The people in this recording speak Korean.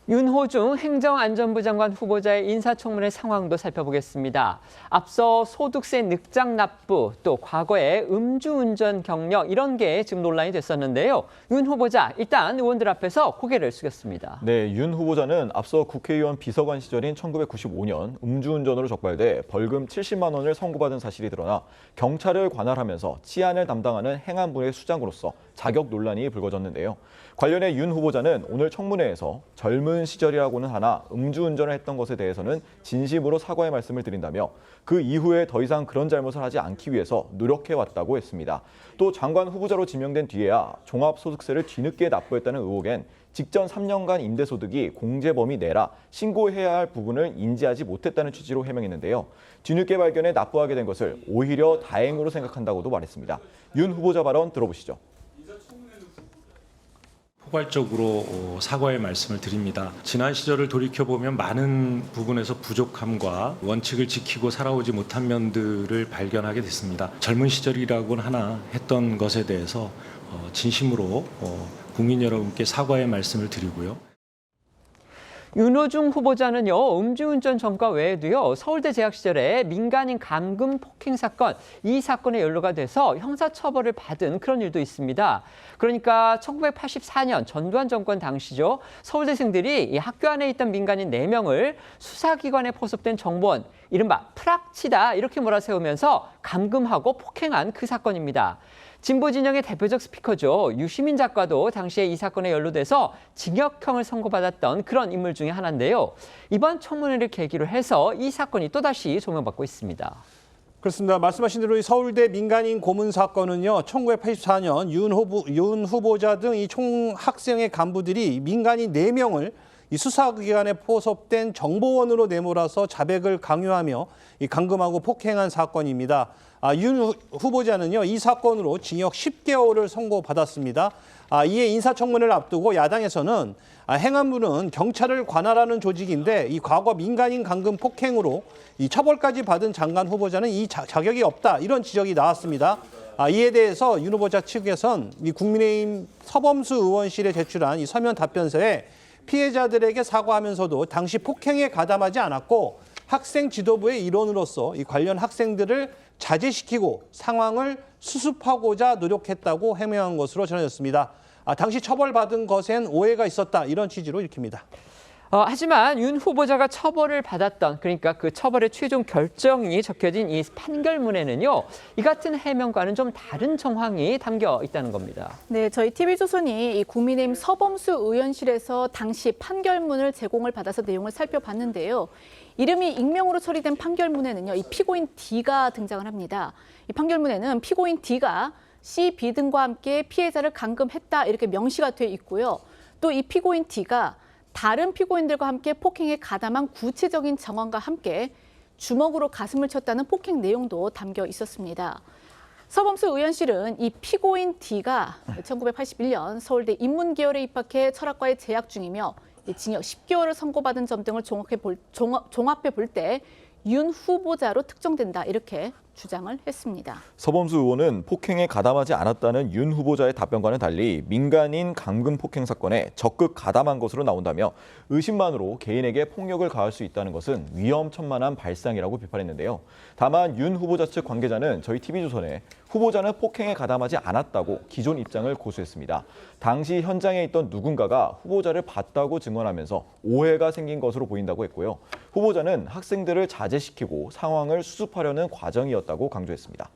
윤호중 행정안전부 장관 후보자의 인사청문회 상황도 살펴보겠습니다. 앞서 소득세 늑장 납부, 또 과거의 음주운전 경력 이런 게 지금 논란이 됐었는데요. 윤 후보자 일단 의원들 앞에서 고개를 숙였습니다. 네, 윤 후보자는 앞서 국회의원 비서관 시절인 1995년 음주운전으로 적발돼 벌금 70만 원을 선고받은 사실이 드러나 경찰을 관할하면서 치안을 담당하는 행안부의 수장으로서 자격 논란이 불거졌는데요. 관련해 윤 후보자는 오늘 청문회에서 젊은 시절이라고는 하나 음주운전을 했던 것에 대해서는 진심으로 사과의 말씀을 드린다며 그 이후에 더 이상 그런 잘못을 하지 않기 위해서 노력해왔다고 했습니다. 또 장관 후보자로 지명된 뒤에야 종합소득세를 뒤늦게 납부했다는 의혹엔 직전 3년간 임대소득이 공제범위 내라 신고해야 할 부분을 인지하지 못했다는 취지로 해명했는데요. 뒤늦게 발견해 납부하게 된 것을 오히려 다행으로 생각한다고도 말했습니다. 윤 후보자 발언 들어보시죠. 포괄적으로 사과의 말씀을 드립니다. 지난 시절을 돌이켜보면 많은 부분에서 부족함과 원칙을 지키고 살아오지 못한 면들을 발견하게 됐습니다. 젊은 시절이라고는 하나 했던 것에 대해서 진심으로 국민 여러분께 사과의 말씀을 드리고요. 윤호중 후보자는요, 음주운전 전과 외에도요, 서울대 재학 시절에 민간인 감금 폭행 사건, 이 사건에 연루가 돼서 형사처벌을 받은 그런 일도 있습니다. 그러니까 1984년 전두환 정권 당시죠, 서울대생들이 이 학교 안에 있던 민간인 4명을 수사기관에 포섭된 정보원, 이른바 프락치다 이렇게 몰아세우면서 감금하고 폭행한 그 사건입니다. 진보 진영의 대표적 스피커죠. 유시민 작가도 당시에 이 사건에 연루돼서 징역형을 선고받았던 그런 인물 중에 하나인데요. 이번 청문회를 계기로 해서 이 사건이 또다시 조명받고 있습니다. 그렇습니다. 말씀하신 대로 이 서울대 민간인 고문 사건은요, 1984년 윤 후보자 등 이 총학생회 간부들이 민간인 4명을 이 수사기관에 포섭된 정보원으로 내몰아서 자백을 강요하며 이 감금하고 폭행한 사건입니다. 윤 후보자는요, 이 사건으로 징역 10개월을 선고받았습니다. 이에 인사청문회를 앞두고 야당에서는 행안부는 경찰을 관할하는 조직인데 이 과거 민간인 감금 폭행으로 이 처벌까지 받은 장관 후보자는 이 자격이 없다, 이런 지적이 나왔습니다. 이에 대해서 윤 후보자 측에선 이 국민의힘 서범수 의원실에 제출한 이 서면 답변서에 피해자들에게 사과하면서도 당시 폭행에 가담하지 않았고 학생 지도부의 일원으로서 이 관련 학생들을 자제시키고 상황을 수습하고자 노력했다고 해명한 것으로 전해졌습니다. 당시 처벌받은 것엔 오해가 있었다, 이런 취지로 읽힙니다. 하지만 윤 후보자가 처벌을 받았던, 그러니까 그 처벌의 최종 결정이 적혀진 이 판결문에는요, 이 같은 해명과는 좀 다른 정황이 담겨 있다는 겁니다. 네, 저희 TV조선이 이 국민의힘 서범수 의원실에서 당시 판결문을 제공을 받아서 내용을 살펴봤는데요. 이름이 익명으로 처리된 판결문에는요, 이 피고인 D가 등장을 합니다. 이 판결문에는 피고인 D가 C, B 등과 함께 피해자를 감금했다, 이렇게 명시가 돼 있고요. 또 이 피고인 D가 다른 피고인들과 함께 폭행에 가담한 구체적인 정황과 함께 주먹으로 가슴을 쳤다는 폭행 내용도 담겨 있었습니다. 서범수 의원실은 이 피고인 D가 1981년 서울대 인문계열에 입학해 철학과에 재학 중이며 징역 10개월을 선고받은 점 등을 종합해 볼 때 윤 후보자로 특정된다, 이렇게 주장을 했습니다. 서범수 의원은 폭행에 가담하지 않았다는 윤 후보자의 답변과는 달리 민간인 감금 폭행 사건에 적극 가담한 것으로 나온다며 의심만으로 개인에게 폭력을 가할 수 있다는 것은 위험천만한 발상이라고 비판했는데요. 다만 윤 후보자 측 관계자는 저희 TV조선에 후보자는 폭행에 가담하지 않았다고 기존 입장을 고수했습니다. 당시 현장에 있던 누군가가 후보자를 봤다고 증언하면서 오해가 생긴 것으로 보인다고 했고요. 후보자는 학생들을 자제시키고 상황을 수습하려는 과정이었다고 강조했습니다.